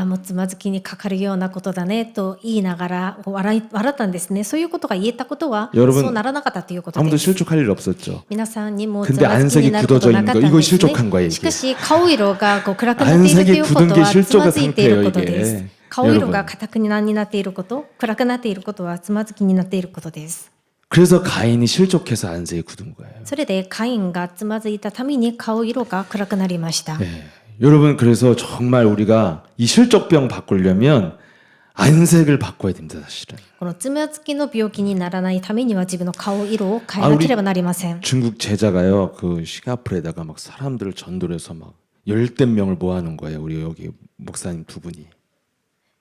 もうつまずきにかかるようなことだねと言いながら笑ったんですね。そういうことが言えたことは 여러분 そうならなかったということ 아무도 です。 실족할 일 없었죠. 皆さんにもつ 근데 まずきになることなかったん 안색이 굳어져 있는 거, で 이거 す 실족한 거예요, ね。 이게. しかし顔色が暗くなっていると 안색이 いうこと 굳은 게 はつま 실족의 ずいている 상태예요, ことです。 이게. 顔色 여러분. が硬くなっていること、暗くなっていることはつまずきになっていることです。 그래서 가인이 실족해서 안색이 굳은 거예요. それでカインがつまずいたために顔色が暗くなりました。 네. 여러분 그래서 정말 우리가 이 실족병 바꾸려면 안색을 바꿔야 됩니다, 사실은. このつまずきの病気にならないためには自分の顔色を変えなければなりません。 중국 제자가요, 그 싱가포르에다가 막 사람들을 전도를 해서 막 열댓 명을 모아놓은 거예요. 우리 여기 목사님 두 분이.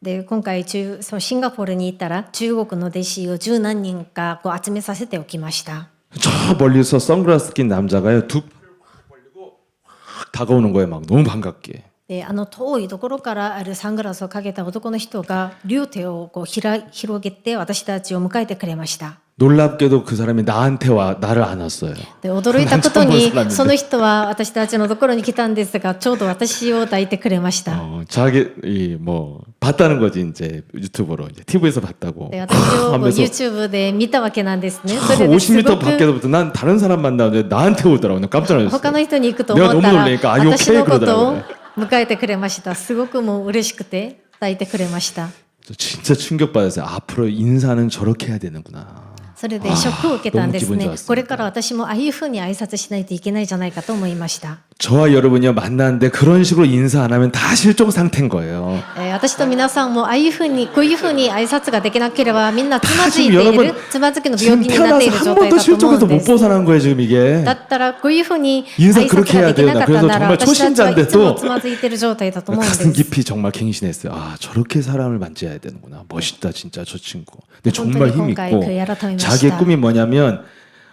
で今回そのシンガポールに行ったら中国の弟子を十何人か集めさせておきました。 저 멀리서 선글라스 낀 남자가요, 두 팔을 확 벌리고 확 다가오는 거예요, 막 너무 반갑게. で遠いところからあるサングラスをかけた男の人が両手を広げて私たちを迎えてくれました。 놀랍게도 그 사람이 나를 안았어요. で驚いたことに 사람인데. その人は私たちのところに来たんですがちょうど私を抱いてくれました。 자기 뭐 봤다는 거지, 이제 유튜브로 이제 TV에서 봤다고. で私をYouTube で見たわけなんですね。それ 한 ですご 50m く 밖에서부터 난 다른 사람 만나는데 나한테 오더라고. 나 깜짝 놀랐어. 他の人に行くと思った 내가 너무 ら 놀라니까 아, 私の 오케이 ことを 그러더라고요. 迎えてくれました。すごくもう嬉しくて抱いてくれました。 진짜 충격받았어요. 앞으로 인사는 저렇게 해야 되는구나. それでショックを受けたんです 너무 ね 기분 좋았습니다. これから私もああいうふうに挨拶しないといけないじゃないかと思いました。 저와 여러분이요 만났는데 그런 식으로 인사 안 하면 다 실종 상태인 거예요. 私と皆さんもああいうふうにこういうふうに挨拶ができなければみんなつまずい 지금 てい 여러분 るつまずきの 지금 病気になってい 태어나서 る 한 状態 번도 だと思うん 실종에서 で 못 す。 벗어난 거예요 지금 이게. だったらこういうふうに 인사 挨 그렇게 拶が 해야 できな 돼요. か 나 った 그래서 なら 정말 私たちはいつも 초신자인데도 つまずいている状態だと思うんで 가슴 す。 깊이 정말 갱신했어요. 아 저렇게 사람을 만져야 되는구나. 멋있다 진짜 저 친구. 근데 本当 정말 に 힘 今回 있고 悔い改めまし 자기의 た。 꿈이 뭐냐면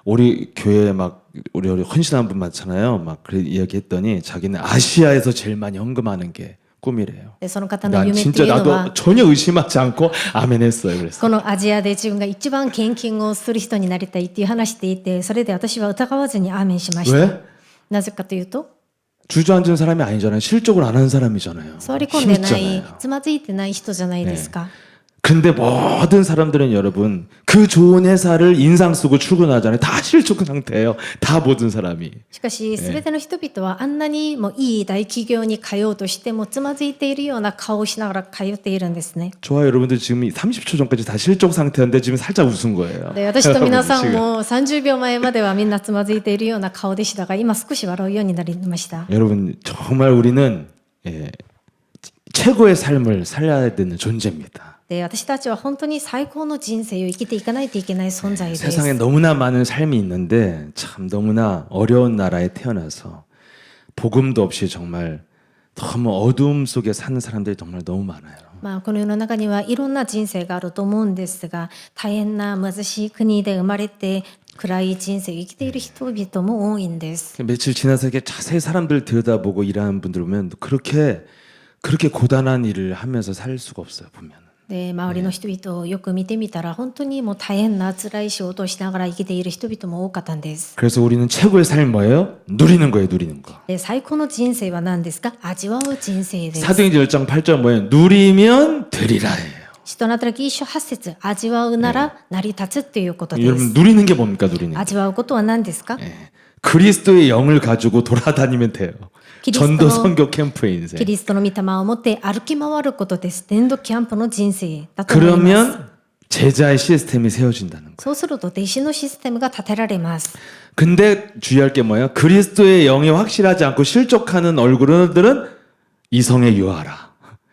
우리 교회에 막 우리 헌신한 분 많잖아요. 막 그래 이야기했더니 자기는 아시아에서 제일 많이 헌금하는 게 꿈이래요. でその方の 난 夢ってい 진짜 うのは 나도 전혀 의심하지 않고 아멘했어요. 그래서 このアジアで自分が一番献金をする人になりたいっていう話していて、それで私は疑わずにアーメンしました。 왜? なぜかというと、 주저앉은 사람이 아니잖아요. 실족을 안 한 사람이잖아요. 座り込んでない 힘있잖아요. つまずいてない人じゃないですか。 근데 모든 사람들은 여러분 그 좋은 회사를 인상 쓰고 출근하잖아요. 다 실족 상태예요. 다 모든 사람이. しかし、すべての人々はあんなにもいい大企業に通おうとしてもつまずいているような顔をしながら通っているんですね。 좋아요. 여러분들 지금 30초 전까지 다 실족 상태였는데 지금 살짝 웃은 거예요. で、私と皆さん 지금. も30秒前まではみんなつまずいているような顔でしたが、今少し笑うようになりました。 여러분 정말 우리는 최고의 삶을 살아야 되는 존재입니다. で、私たちは本当に最高の人生を生きていかないといけない存在です。 세상에 너무나 많은 삶이 있는데 참 너무나 어려운 나라에 태어나서 복음도 없이 정말 너무 어두움 속에 사는 사람들이 정말 너무 많아요. まあ、この世の中にはいろんな人生があると思うんですが、大変な貧しい国で生まれて暗い人生を生きている人々も多いんです。 며칠 지나서 이렇게 자세히 사람들 들여다보고 일하는 분들 보면 그렇게 고단한 일을 하면서 살 수가 없어요. 보면. で、周りの人々をよく見てみたら本当にもう大変な辛い仕事をしながら生きている人々も多かったんです。 그래서 우리는 최고의 삶 뭐예요? 누리는 거예요, 누리는 거. で、最高の人生は何ですか？味わう人生です。 사도행전 10장 8절 뭐예요? 누리면 되리라예요. 使徒の働き1章8節、味わうなら成り立つということで 여러분 す。 누리는 게 뭡니까? 누리는 게. 味わうことは何ですか？ 그리스도의 영을 가지고 돌아다니면 돼요. 전도 선교 캠프의 キ 인생. リストの御霊を持って歩き回ることです。伝道キャンプの人生だと思います。 그러면 제자의 시스템이 세워진다는 거예요. そうすると弟子のシステムが立てられます。 근데 주의할 게 뭐예요? 그리스도의 영이 확실하지 않고 실족하는 얼굴들은 이성에 유하라.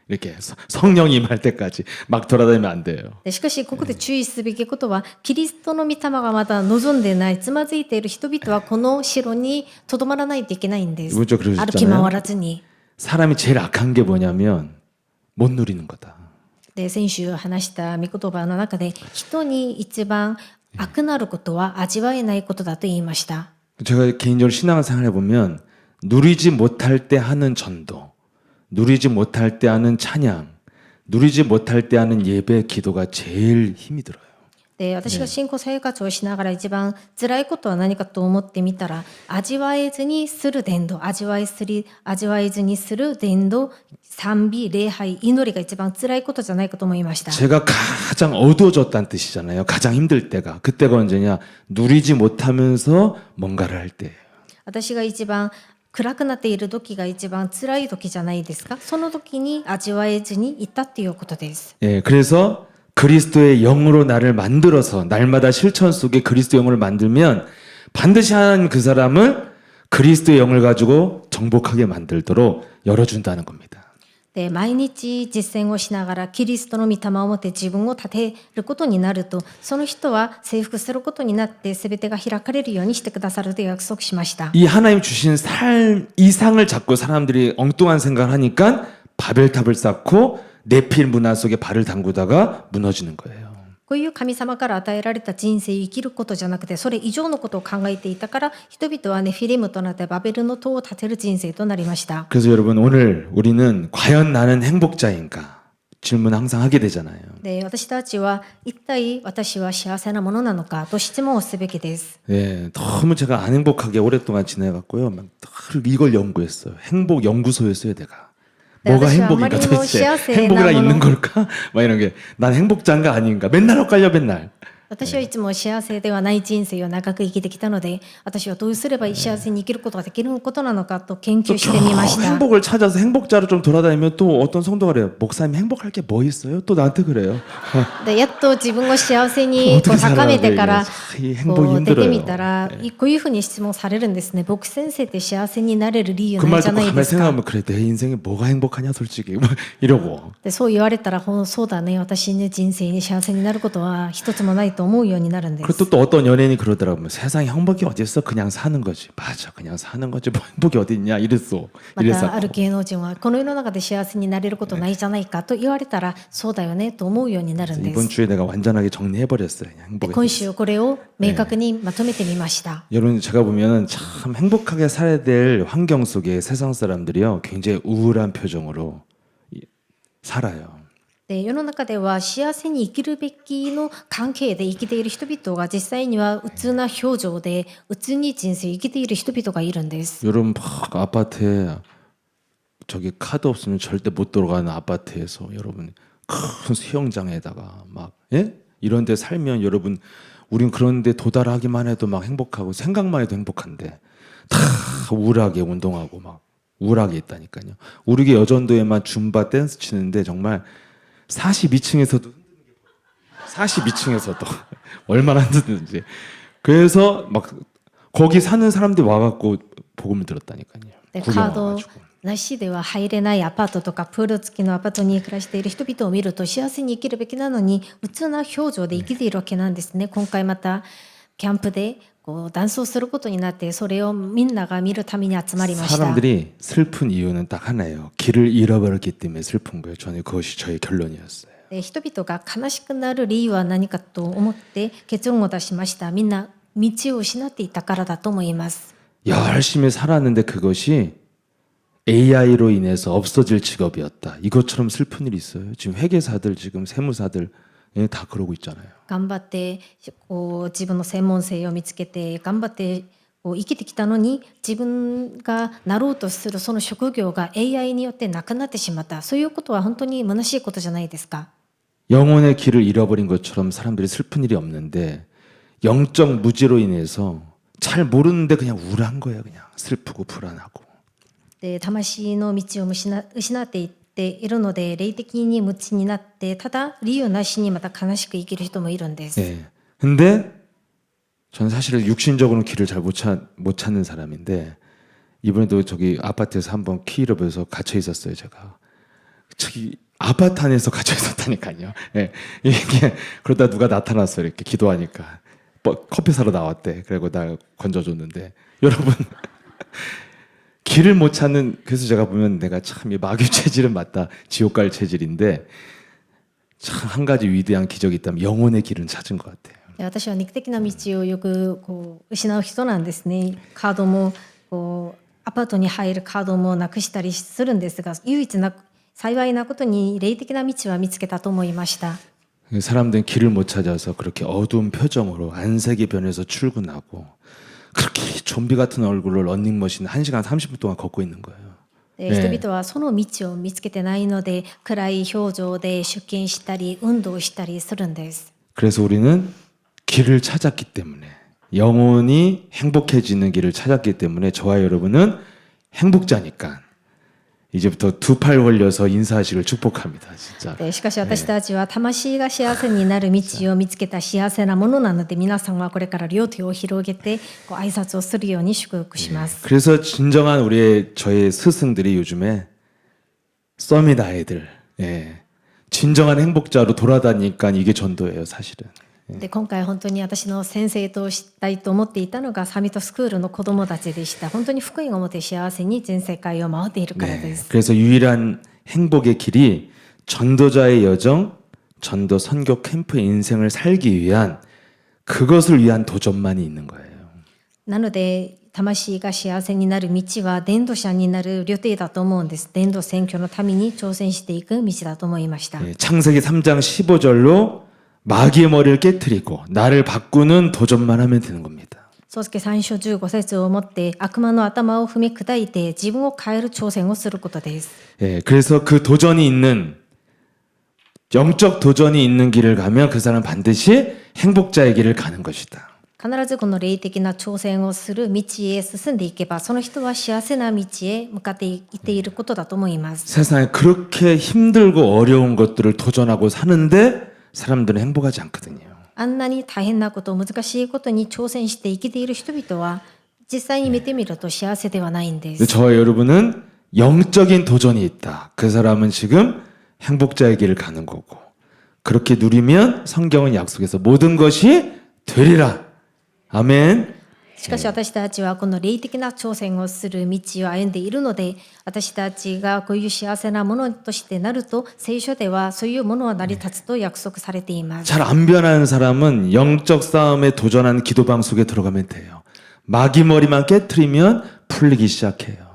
이렇게 성령이 임할 때까지 막 돌아다니면 안 돼요. でしかしここで注意すべきことは、キリストの御霊がまだ望んでない、つまずいている人々はこの城にとどまらないといけないんです。 이번 주 그러셨잖아요. 歩き回らずに。 사람이 제일 악한 게 뭐냐면 못 누리는 거다. で、先週話した御言葉の中で、人に一番悪なることは味わえないことだと言いました。 제가 개인적으로 신앙생활 해보면 누리지 못할 때 하는 전도, 누리지 못할 때 하는 찬양, 누리지 못할 때 하는 예배, 기도가 제일 힘이 들어요. で、私が信仰生活をしながら一番辛いことは何かと思ってみたら、味わえずにする伝道、味わえずにする伝道、賛美、礼拝、祈りが一番辛いことじゃないかと思いました。 제가 가장 어두워졌다는 뜻이잖아요. 가장 힘들 때가. 그때가 언제냐? 누리지 못하면서 뭔가를 할 때예요. 私が一番暗くなっている時が一番辛い時じゃないですか。その時に味わえずにいたっていうことです。 예, 그래서 그리스도의 영으로 나를 만들어서 날마다 실천 속에 그리스도 영을 만들면 반드시 한 그 사람을 그리스도의 영을 가지고 정복하게 만들도록 열어준다는 겁니다. で、毎日実践をしながらキリストの御霊を持って自分を立てることになると、その人は征服することになって全てが開かれるようにしてくださると約束しました。 이 하나님 주신 삶 이상을 잡고 사람들이 엉뚱한 생각을 하니까 바벨탑을 쌓고 내필 문화 속에 발을 담그다가 무너지는 거예요. こういう神様から与えられた人生を生きることじゃなくて、それ以上のことを考えていたから、人々はネフィリムとなってバベルの塔を建てる人生となりました。 그래서 여러분 오늘 우리는 과연 나는 행복자인가 질문 항상 하게 되잖아요. で、私たちは一体私は幸せなものなのかと質問をすべきです。 예, 너무 제가 안 행복하게 오랫동안 지내갖고요. 막 늘 이걸 연구했어요. 행복 연구소였어요, 내가. 네, 뭐가 아저씨가 행복인가 아무리 뭐 도대체? 씨앗에 행복이란 나무는- 있는 걸까? 막 이런 게 난 행복자인가 아닌가? 맨날 엇갈려 맨날. 私はいつも幸せではない人生を長く生きてきたので、私はどうすれば幸せに生きることができることなのかと研 또 究してみました。 행복을 찾아서 행복자로 좀 돌아다니면 또 어떤 성도가 그래요. 목사님 행복할 게 뭐 있어요? 또 나한테 그래요. でやっと自分を幸せに 어떻게 こう高めて 살아야 から 이 こ 행복이 う出てみ 힘들어요. たら、こういうふうに質問されるんですね。僕先生って幸せになれる理由 그 ない 말 じゃ 듣고 ないで 가만히 すか。 생각하면 그래 내 인생에 뭐가 행복하냐 솔직히 뭐 이러고 でそう言われたら、そうだね、私の人生に幸せになることは一つもないと思うようになるんで 그리고 す。 또 어떤 연예인이 그러더라고요. 세상에 행복이 어디 있어? 그냥 사는 거지. 맞아, 그냥 사는 거지. 뭐 행복이 어디 있냐? 이랬어. ま 이랬어. たある芸能人はこの世の中で幸せになれることないじゃないかと言われたら、そうだよねと思うようになるんで 이번 す。 주에 내가 완전하게 정리해 버렸어요. で 행복에 今 대해서. 週これを明確にまとめてみました。 여러분 제가 보면은 참 행복하게 살아야 될 환경 속에 세상 사람들이요 굉장히 우울한 표정으로 살아요. で世の中では幸せに生きるべきの関係で生きている人々が実際には鬱な表情で鬱に人生を生きている人々がいるんです。 여러분 막 아파트에 저기 카드 없으면 절대 못 들어가는 아파트에서 여러분 큰 수영장에다가 막 예? 이런 데 살면 여러분 우린 그런 데 도달하기만 해도 막 행복하고 생각만 해도 행복한데 다 우울하게 운동하고 막 우울하게 있다니까요. 우리 여전도에만 줌바 댄스 치는데 정말 42층에서도 42층에서도 얼마나 힘든지. 그래서 막 거기 사는 사람들이 와갖고 복음을 들었다니까요. でカー 구경 ド 와가지고. なしでは入れないアパートとかプール付きのアパートに暮らしている人々を見ると幸せに生きるべきなのに鬱な表情で生きているわけなんですね。今回またキャンプでこうダンスをすることになって、それをみんなが見るために集まりました。 사람들이 슬픈 이유는 딱 하나예요. 길을 잃어버렸기 때문에 슬픈 거예요. 저는 그것이 저의 결론이었어요. で人々が悲しくなる理由は何かと思って結論を出しました。みんな道を失っていたからだと思います。 열심히 살았는데 그것이 AI로 인해서 없어질 직업이었다. 이것처럼 슬픈 일이 있어요. 지금 회계사들, 지금 세무사들 다 그러고 있잖아요. 頑張ってこう自分の専門性を見つけて頑張ってこう生きてきたのに、自分がなろうとするその職業が AI によってなくなってしまった。そういうことは本当に虚しいことじゃないですか。 영혼의 길을 잃어버린 것처럼 사람들이 슬픈 일이 없는데 영적 무지로 인해서 잘 모르는데 그냥 우울한 거예요. 그냥 슬프고 불안하고. で魂の道を失っていっているので、霊的に無知になって、ただ理由なしにまた悲しく生きる人もいるんです。 예. 근데 저는 사실은 육신적으로는 길을 잘 못 찾는 사람인데 이번에도 저기 아파트에서 한번 키 잃어버려서 갇혀 있었어요. 제가 저기 아파트 안에서 갇혀 있었다니까요. 예. 이게 그러다 누가 나타났어요. 이렇게 기도하니까 커피 사러 나왔대. 그리고 나 건져줬는데 여러분 길을 못 찾는, 그래서 제가 보면 내가 참 이 마귀 체질은 맞다. 지옥 갈 체질인데 참 한 가지 위대한 기적이 있다면 영혼의 길은 찾은 것 같아요. で私は肉的な道をよくこう失う人なんですね。カードもこうアパートに入るカードもなくしたりするんですが、唯一幸いなことに霊的な道は見つけたと思いました。 사람들은 길을 못 찾아서 그렇게 어두운 표정으로 안색이 변해서 출근하고 그렇게 좀비 같은 얼굴로 러닝머신 1시간 30분 동안 걷고 있는 거예요. で人々はその道を見つけてないので、暗い表情で出勤したり運動したりするんです。 그래서 우리는 길을 찾았기 때문에 영혼이 행복해지는 길을 찾았기 때문에 저와 여러분은 행복자니까 이제부터 두 팔 벌려서 인사하시길 축복합니다. 진짜. でしかし私たちは魂が幸せになる道を見つけた幸せなものなので、皆さんはこれから両手を広げてこう挨拶をするように祝福します。 그래서 진정한 저의 스승들이 요즘에 써밋 아이들, 예, 진정한 행복자로 돌아다니니까 이게 전도예요, 사실은. で今回本当に私の先生としたいと思っていたのがサミットスクールの子どもたちでした。本当に福音を持って幸せに全世界を回っているからで 네, す。 그래서 유일한 행복의 길이 전도자의 여정, 전도 선교 캠프의 인생을 살기 위한 그것을 위한 도전만이 있는 거예요. なので魂が幸せになる道は伝道者になる予定だと思うんです。伝道選挙のために挑戦していく道だと思いました。 예, 창세기 3장 15절로 마귀의 머리를 깨트리고 나를 바꾸는 도전만 하면 되는 겁니다. 創世記3章15節をもって悪魔の頭を踏み砕いて自分を変える挑戦をすることです。 예, 그래서 그 도전이 있는 영적 도전이 있는 길을 가면 그 사람은 반드시 행복자의 길을 가는 것이다. 必ずこの霊的な挑戦をする道へ進んでいけばその人は幸せな道へ向かっていっていることだと思います。 세상에 그렇게 힘들고 어려운 것들을 도전하고 사는데 사람들은 행복하지 않거든요. あんなに大変なこと難しいことに挑戦して生きている人々は実際に見てみると幸せではないんで 근데 す。 저와 여러분은 영적인 도전이 있다. 그 사람은 지금 행복자의 길을 가는 거고 그렇게 누리면 성경은 약속해서 모든 것이 되리라. 아멘. しかし私たちはこの霊的な挑戦をする道を歩んでいるので私たちがこういう幸せなものとしてなると聖書ではそういうものは成り立つと約束されています。 잘 안 변하는 사람은 영적 싸움에 도전하는 기도방 속에 들어가면 돼요. 마귀 머리만 깨트리면 풀리기 시작해요.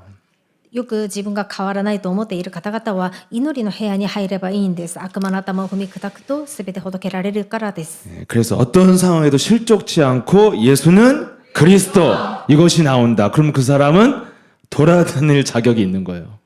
よく自分が変わらないと思っている方々は祈りの部屋に入ればいいんです。悪魔の頭を踏み砕くと全てほどけられるからです。 그래서 어떤 상황에도 실족치 않고 예수는 그리스도 이것이 나온다. 그럼 그 사람은 돌아다닐 자격이 있는 거예요.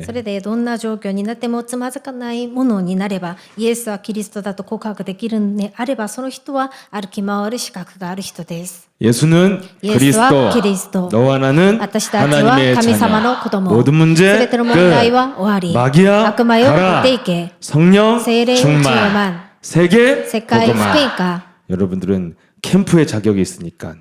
それでどんな状況になってもつまずかないものになればイエスはキリストだと告白できるのであればその人は歩き回る資格がある人です。 예수는 예수와 그리스도, 그리스도. 너와 나는 私たちは 하나님의 神様の 자녀. 子供。 모든 す 문제 べての問題 끝. は終わり。 마귀야 悪魔よ 가라. 出ていけ。 성령 聖霊 충만. 充満。 세계 世界福音 복음화. 化。 여러분들은 캠프의 자격이 있으니까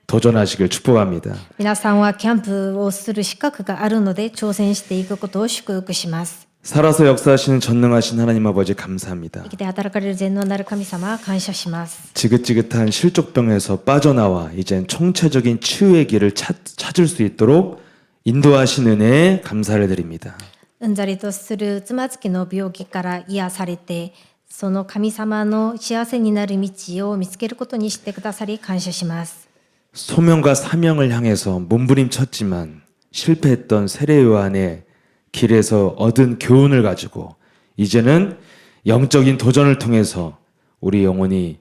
도전하시길 축복합니다. 皆さんはキャンプをする資格があるので挑戦していくことを祝福します。 살아서 역사하시는 전능하신 하나님 아버지 감사합니다. 生きて働かれる全能なる神様感謝します。 지긋지긋한 실족병에서 빠져나와 이젠 총체적인 치유의 길을 찾을 수 있도록 인도하신 은혜에 감사를 드립니다. うんざりとするつまずきの病気から癒されてその神様の幸せになる道を見つけることにしてくださり感謝します。 소명과 사명을 향해서 몸부림쳤지만 실패했던 세례 요한의 길에서 얻은 교훈을 가지고 이제는 영적인 도전을 통해서 우리 영혼이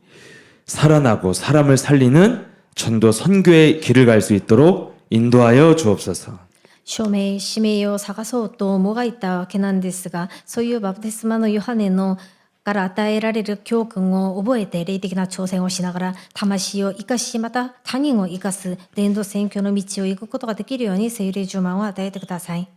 살아나고 사람을 살리는 전도 선교의 길을 갈 수 있도록 인도하여 주옵소서. 証明使命を探そうともがいたわけなんですがそういうバプテスマのヨハネのから与えられる教訓を覚えて霊的な挑戦をしながら魂を生かしまた他人を生かす伝道宣教の道を行くことができるように聖霊充満を与えてください。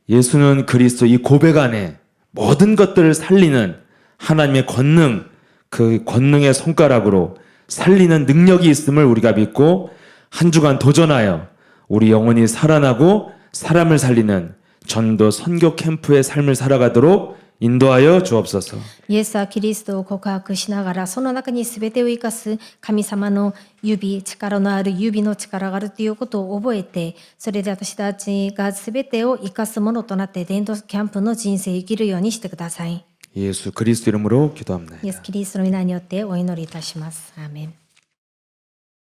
예수는 그리스도 이 고백 안에 모든 것들을 살리는 하나님의 권능, 그 권능의 손가락으로 살리는 능력이 있음을 우리가 믿고 한 주간 도전하여 우리 영혼이 살아나고 사람을 살리는 전도 선교 캠프의 삶을 살아가도록 인도하여 주옵소서. イエスはキリストを告白しながらその中に全てを生かす神様の指力のある指の力があるということを覚えてそれで私たちが全てを生かすものとなって伝道キャンプの人生を生きるようにしてください。 예수 그리스도 이름으로 기도합니다. イエス・キリストの皆によってお祈りいたします。アーメン。